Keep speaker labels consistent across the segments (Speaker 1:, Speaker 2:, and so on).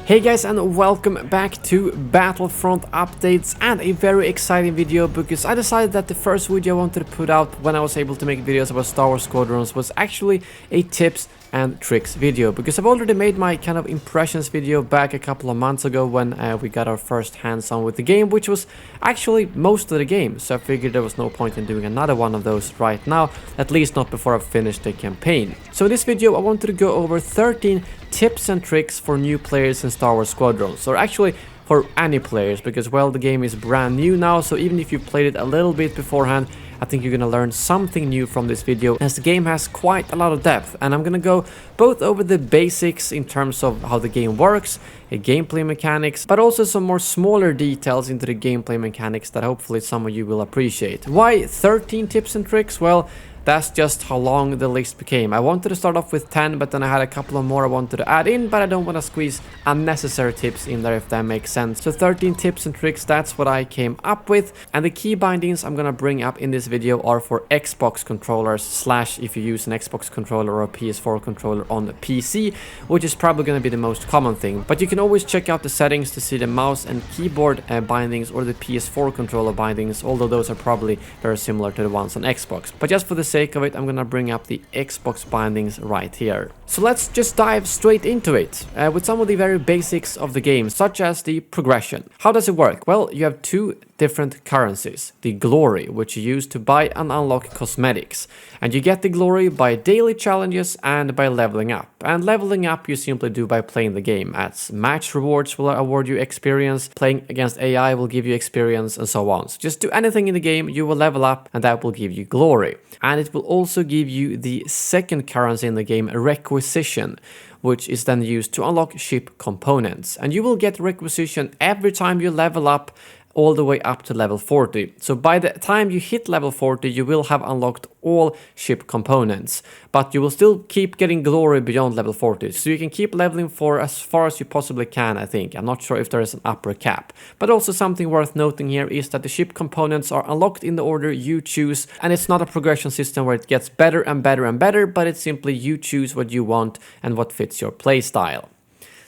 Speaker 1: Hey guys, and welcome back to Battlefront Updates, and a very exciting video because I decided that the first video I wanted to put out when I was able to make videos about Star Wars Squadrons was actually a tips and tricks video, because I've already made my kind of impressions video back a couple of months ago when we got our first hands-on with the game, which was actually most of the game, so I figured there was no point in doing another one of those right now, at least not before I've finished the campaign. So in this video I wanted to go over 13 tips and tricks for new players in Star Wars Squadrons, or actually for any players, because well, the game is brand new now, so even if you played it a little bit beforehand, I think you're gonna learn something new from this video, as the game has quite a lot of depth, and I'm gonna go both over the basics in terms of how the game works, gameplay mechanics, but also some more smaller details into the gameplay mechanics that hopefully some of you will appreciate. Why 13 tips and tricks? Well, that's just how long the list became. I wanted to start off with 10, but then I had a couple of more I wanted to add in, but I don't want to squeeze unnecessary tips in there, if that makes sense. So 13 tips and tricks, that's what I came up with. And the key bindings I'm gonna bring up in this video are for Xbox controllers, slash if you use an Xbox controller or a PS4 controller on the PC, which is probably gonna be the most common thing. But you can always check out the settings to see the mouse and keyboard bindings or the PS4 controller bindings, although those are probably very similar to the ones on Xbox. But just for the sake of it, I'm gonna bring up the Xbox bindings right here. So let's just dive straight into it with some of the very basics of the game, such as the progression. How does it work? Well, you have two different currencies. The glory, which you use to buy and unlock cosmetics, and you get the glory by daily challenges and by leveling up. And leveling up you simply do by playing the game, as match rewards will award you experience, playing against AI will give you experience, and so on. So just do anything in the game, you will level up, and that will give you glory. And it will also give you the second currency in the game, requisition, which is then used to unlock ship components. And you will get requisition every time you level up, all the way up to level 40. So by the time you hit level 40, you will have unlocked all ship components, but you will still keep getting glory beyond level 40. So you can keep leveling for as far as you possibly can, I think. I'm not sure if there is an upper cap. But also something worth noting here is that the ship components are unlocked in the order you choose, and it's not a progression system where it gets better and better and better, but it's simply you choose what you want and what fits your playstyle.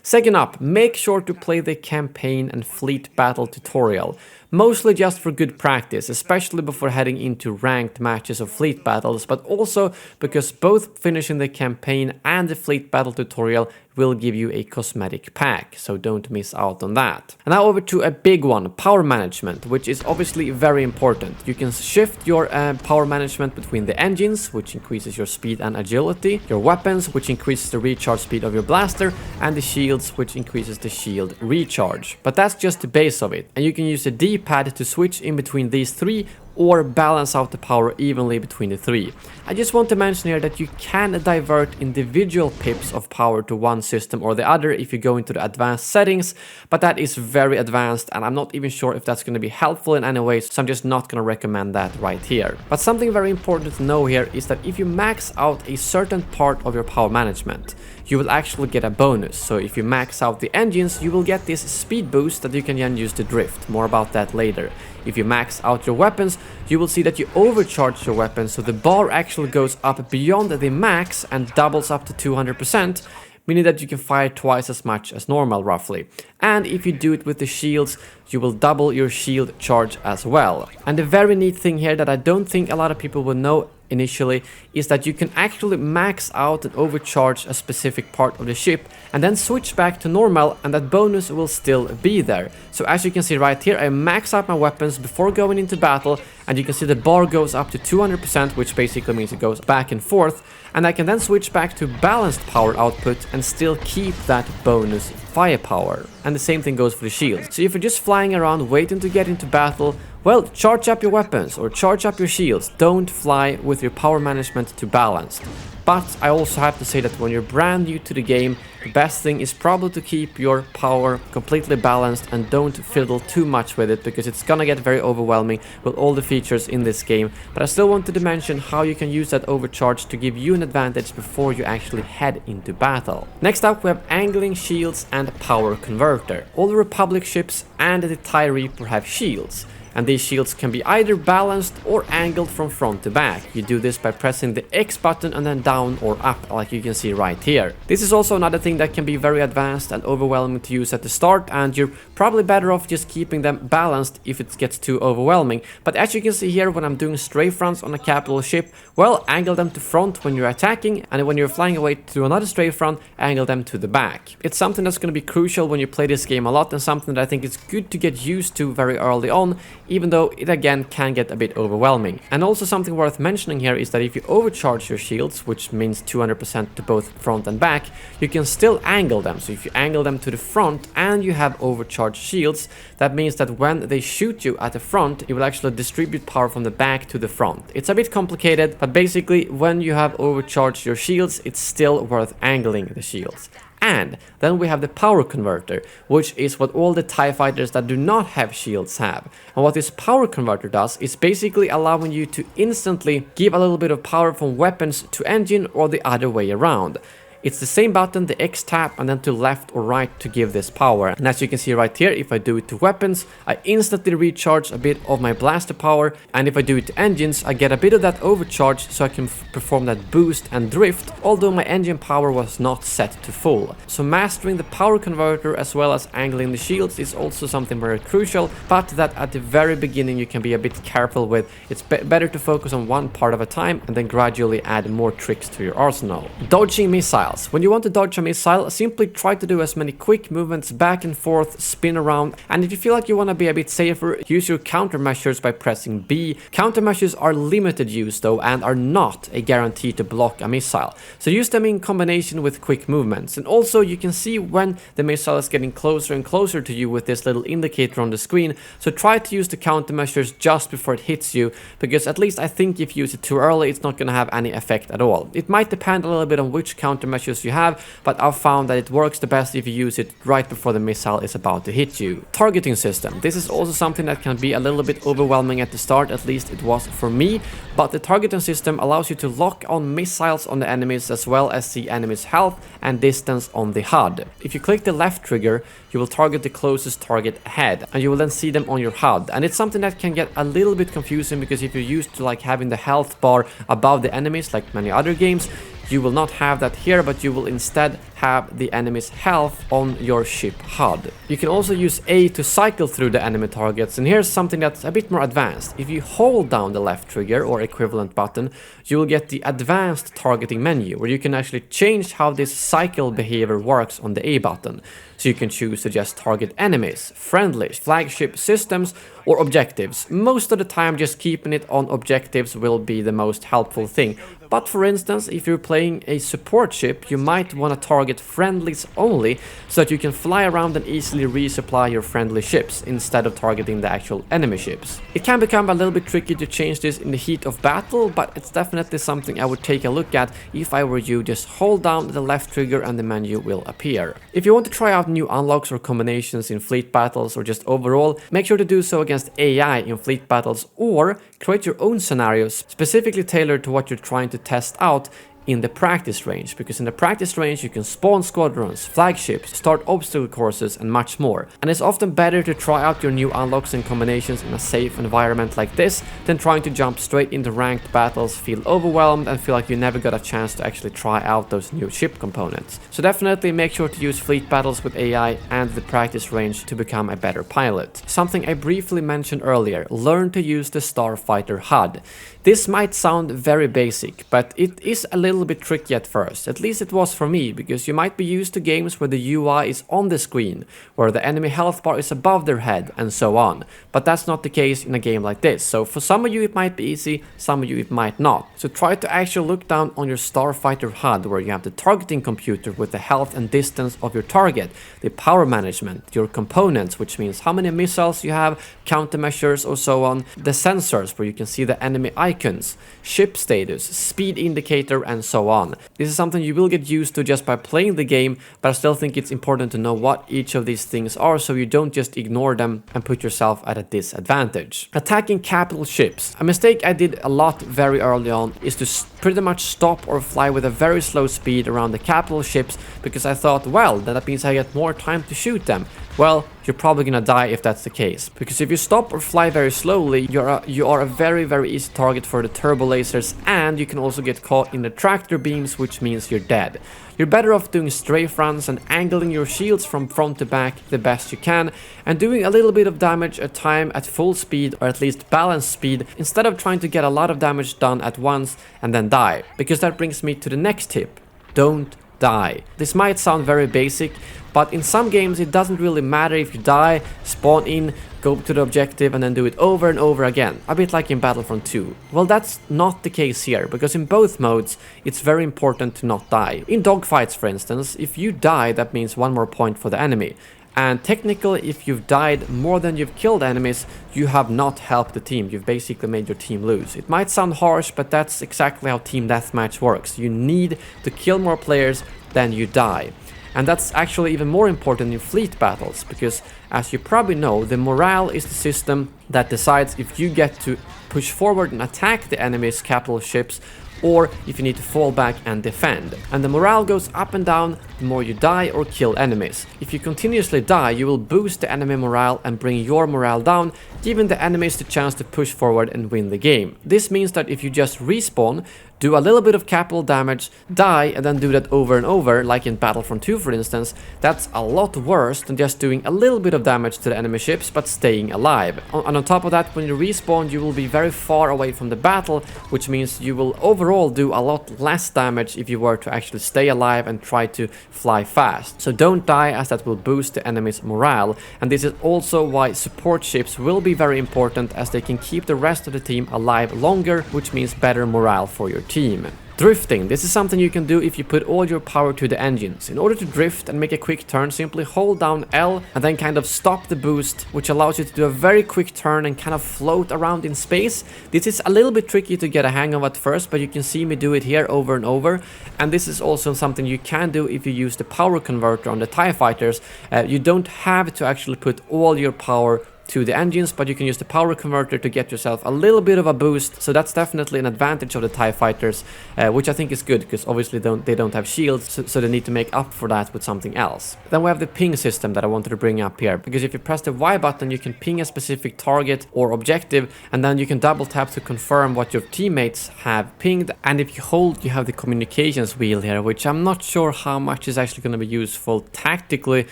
Speaker 1: Second up, make sure to play the campaign and fleet battle tutorial, mostly just for good practice, especially before heading into ranked matches or fleet battles, but also because both finishing the campaign and the fleet battle tutorial will give you a cosmetic pack, so don't miss out on that. And now over to a big one, power management, which is obviously very important. You can shift your power management between the engines, which increases your speed and agility, your weapons, which increases the recharge speed of your blaster, and the shields, which increases the shield recharge. But that's just the base of it, and you can use the D-pad to switch in between these three or balance out the power evenly between the three. I just want to mention here that you can divert individual pips of power to one system or the other if you go into the advanced settings, but that is very advanced and I'm not even sure if that's going to be helpful in any way, so I'm just not going to recommend that right here. But something very important to know here is that if you max out a certain part of your power management, you will actually get a bonus. So if you max out the engines, you will get this speed boost that you can then use to drift. More about that later. If you max out your weapons, you will see that you overcharge your weapons, so the bar actually goes up beyond the max and doubles up to 200%, meaning that you can fire twice as much as normal roughly. And if you do it with the shields, you will double your shield charge as well. And the very neat thing here that I don't think a lot of people will know initially is that you can actually max out and overcharge a specific part of the ship and then switch back to normal, and that bonus will still be there. So as you can see right here, I max out my weapons before going into battle, and you can see the bar goes up to 200%, which basically means it goes back and forth, and I can then switch back to balanced power output and still keep that bonus firepower. And the same thing goes for the shields. So if you're just flying around waiting to get into battle, well, charge up your weapons or charge up your shields. Don't fly with your power management to balanced. But I also have to say that when you're brand new to the game, the best thing is probably to keep your power completely balanced and don't fiddle too much with it, because it's gonna get very overwhelming with all the features in this game. But I still wanted to mention how you can use that overcharge to give you an advantage before you actually head into battle. Next up, we have angling shields and power converter. All the Republic ships and the TIE Reaper have shields. and these shields can be either balanced or angled from front to back. You do this by pressing the X button and then down or up, like you can see right here. This is also another thing that can be very advanced and overwhelming to use at the start, and you're probably better off just keeping them balanced if it gets too overwhelming. But as you can see here, when I'm doing strafe runs on a capital ship, well, angle them to front when you're attacking, and when you're flying away to another strafe run, angle them to the back. It's something that's going to be crucial when you play this game a lot, and something that I think is good to get used to very early on, even though it again can get a bit overwhelming. And also something worth mentioning here is that if you overcharge your shields, which means 200% to both front and back, you can still angle them. So if you angle them to the front and you have overcharged shields, that means that when they shoot you at the front, you will actually distribute power from the back to the front. It's a bit complicated, but basically when you have overcharged your shields, it's still worth angling the shields. And then we have the power converter, which is what all the TIE fighters that do not have shields have. And what this power converter does is basically allowing you to instantly give a little bit of power from weapons to engine or the other way around. It's the same button, the X tap, and then to left or right to give this power. And as you can see right here, if I do it to weapons, I instantly recharge a bit of my blaster power, and if I do it to engines, I get a bit of that overcharge so I can perform that boost and drift, although my engine power was not set to full. So mastering the power converter as well as angling the shields is also something very crucial, but that at the very beginning you can be a bit careful with. It's better to focus on one part at a time and then gradually add more tricks to your arsenal. Dodging missiles. When you want to dodge a missile, simply try to do as many quick movements back and forth, spin around, and if you feel like you want to be a bit safer, use your countermeasures by pressing B. Countermeasures are limited use though and are not a guarantee to block a missile, so use them in combination with quick movements. And also you can see when the missile is getting closer and closer to you with this little indicator on the screen, so try to use the countermeasures just before it hits you, because at least I think if you use it too early, it's not going to have any effect at all. It might depend a little bit on which countermeasure you have, but I've found that it works the best if you use it right before the missile is about to hit you. Targeting system. This is also something that can be a little bit overwhelming at the start, at least it was for me, but the targeting system allows you to lock on missiles on the enemies as well as the enemy's health and distance on the HUD. If you click the left trigger, you will target the closest target ahead, and you will then see them on your HUD. And it's something that can get a little bit confusing, because if you're used to like having the health bar above the enemies like many other games, you will not have that here, but you will instead have the enemy's health on your ship HUD. You can also use A to cycle through the enemy targets, and here's something that's a bit more advanced. If you hold down the left trigger or equivalent button, you will get the advanced targeting menu, where you can actually change how this cycle behavior works on the A button. So you can choose to just target enemies, friendlies, flagship systems, or objectives. Most of the time just keeping it on objectives will be the most helpful thing. But for instance, if you're playing a support ship, you might want to target friendlies only, so that you can fly around and easily resupply your friendly ships instead of targeting the actual enemy ships. It can become a little bit tricky to change this in the heat of battle, but it's definitely something I would take a look at if I were you. Just hold down the left trigger and the menu will appear. If you want to try out new unlocks or combinations in fleet battles or just overall, make sure to do so against AI in fleet battles, or create your own scenarios specifically tailored to what you're trying to test out in the practice range, because in the practice range you can spawn squadrons, flagships, start obstacle courses and much more. And it's often better to try out your new unlocks and combinations in a safe environment like this than trying to jump straight into ranked battles, feel overwhelmed and feel like you never got a chance to actually try out those new ship components. So definitely make sure to use fleet battles with AI and the practice range to become a better pilot. Something I briefly mentioned earlier, learn to use the starfighter HUD. This might sound very basic, but it is a little bit tricky at first. At least it was for me, because you might be used to games where the UI is on the screen, where the enemy health bar is above their head, and so on. But that's not the case in a game like this. So for some of you it might be easy, some of you it might not. So try to actually look down on your starfighter HUD, where you have the targeting computer with the health and distance of your target, the power management, your components, which means how many missiles you have, countermeasures or so on, the sensors where you can see the enemy icons, ship status, speed indicator and so on. This is something you will get used to just by playing the game, but I still think it's important to know what each of these things are so you don't just ignore them and put yourself at a disadvantage. Attacking capital ships. A mistake I did a lot very early on is to pretty much stop or fly with a very slow speed around the capital ships, because I thought, well, that means I get more time to shoot them. well, you're probably gonna die if that's the case. Because if you stop or fly very slowly, you are a very, very easy target for the turbo lasers, and you can also get caught in the tractor beams, which means you're dead. You're better off doing strafe runs and angling your shields from front to back the best you can, and doing a little bit of damage at a time at full speed, or at least balanced speed, instead of trying to get a lot of damage done at once and then die. Because that brings me to the next tip: don't die. This might sound very basic, but in some games it doesn't really matter if you die, spawn in, go to the objective and then do it over and over again, a bit like in Battlefront 2. Well, that's not the case here, because in both modes it's very important to not die. In dogfights, for instance, if you die, that means one more point for the enemy. And technically, if you've died more than you've killed enemies, you have not helped the team. You've basically made your team lose. It might sound harsh, but that's exactly how team deathmatch works. You need to kill more players than you die. And that's actually even more important in fleet battles, because as you probably know, the morale is the system that decides if you get to push forward and attack the enemy's capital ships, or if you need to fall back and defend. And the morale goes up and down the more you die or kill enemies. If you continuously die, you will boost the enemy morale and bring your morale down, giving the enemies the chance to push forward and win the game. This means that if you just respawn, do a little bit of capital damage, die, and then do that over and over, like in Battlefront 2 for instance, that's a lot worse than just doing a little bit of damage to the enemy ships but staying alive. And on top of that, when you respawn, you will be very far away from the battle, which means you will overall do a lot less damage if you were to actually stay alive and try to fly fast. So don't die, as that will boost the enemy's morale, and this is also why support ships will be very important, as they can keep the rest of the team alive longer, which means better morale for your team. Drifting. This is something you can do if you put all your power to the engines. In order to drift and make a quick turn, simply hold down L and then kind of stop the boost, which allows you to do a very quick turn and kind of float around in space. This is a little bit tricky to get a hang of at first, but you can see me do it here over and over. And this is also something you can do if you use the power converter on the TIE fighters. You don't have to actually put all your power to the engines, but you can use the power converter to get yourself a little bit of a boost. So that's definitely an advantage of the TIE fighters, which I think is good, because obviously they don't have shields, so they need to make up for that with something else. Then we have the ping system that I wanted to bring up here, because if you press the Y button, you can ping a specific target or objective, and then you can double tap to confirm what your teammates have pinged. And if you hold, you have the communications wheel here, which I'm not sure how much is actually going to be useful tactically,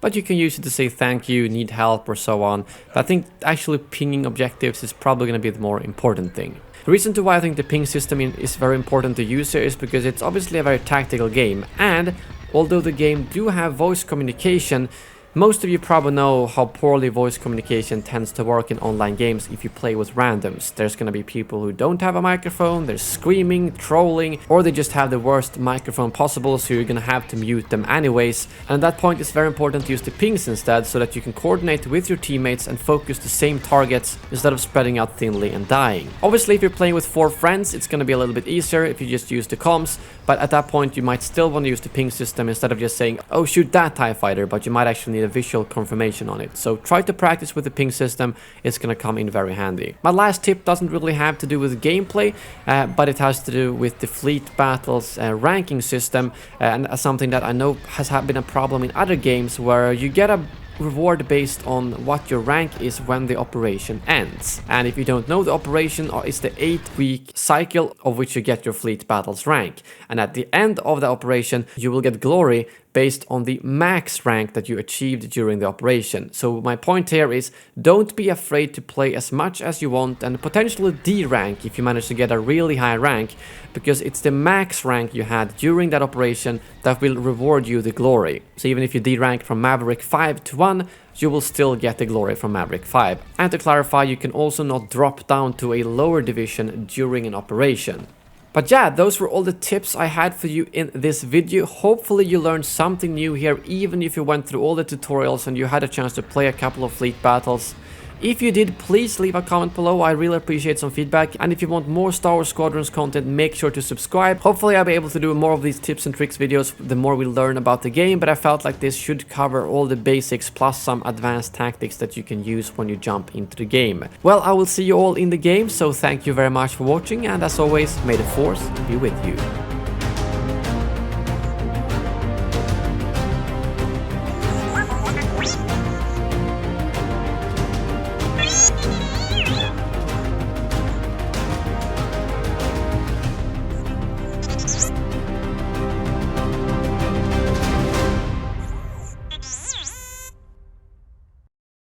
Speaker 1: but you can use it to say thank you, need help, or so on. But I think actually pinging objectives is probably going to be the more important thing. The reason to why I think the ping system is very important to use here is because it's obviously a very tactical game, and although the game do have voice communication, most of you probably know how poorly voice communication tends to work in online games if you play with randoms. There's gonna be people who don't have a microphone, they're screaming, trolling, or they just have the worst microphone possible, so you're gonna have to mute them anyways. And at that point, it's very important to use the pings instead, so that you can coordinate with your teammates and focus the same targets instead of spreading out thinly and dying. Obviously, if you're playing with 4 friends, it's gonna be a little bit easier if you just use the comms, but at that point you might still want to use the ping system instead of just saying, oh, shoot that TIE fighter, but you might actually need a visual confirmation on it. So try to practice with the ping system, it's gonna come in very handy. My last tip doesn't really have to do with gameplay, but it has to do with the fleet battles ranking system, and something that I know has been a problem in other games, where you get a reward based on what your rank is when the operation ends. And if you don't know, the operation is the 8-week cycle of which you get your fleet battles rank. And at the end of the operation, you will get glory based on the max rank that you achieved during the operation. So my point here is, don't be afraid to play as much as you want and potentially D-rank if you manage to get a really high rank, because it's the max rank you had during that operation that will reward you the glory. So even if you D-rank from Maverick 5 to 1, you will still get the glory from Maverick 5. And to clarify, you can also not drop down to a lower division during an operation. But yeah, those were all the tips I had for you in this video. Hopefully you learned something new here, even if you went through all the tutorials and you had a chance to play a couple of fleet battles. If you did, please leave a comment below, I really appreciate some feedback. And if you want more Star Wars Squadrons content, make sure to subscribe. Hopefully I'll be able to do more of these tips and tricks videos the more we learn about the game, but I felt like this should cover all the basics plus some advanced tactics that you can use when you jump into the game. Well, I will see you all in the game, so thank you very much for watching, and as always, may the Force be with you.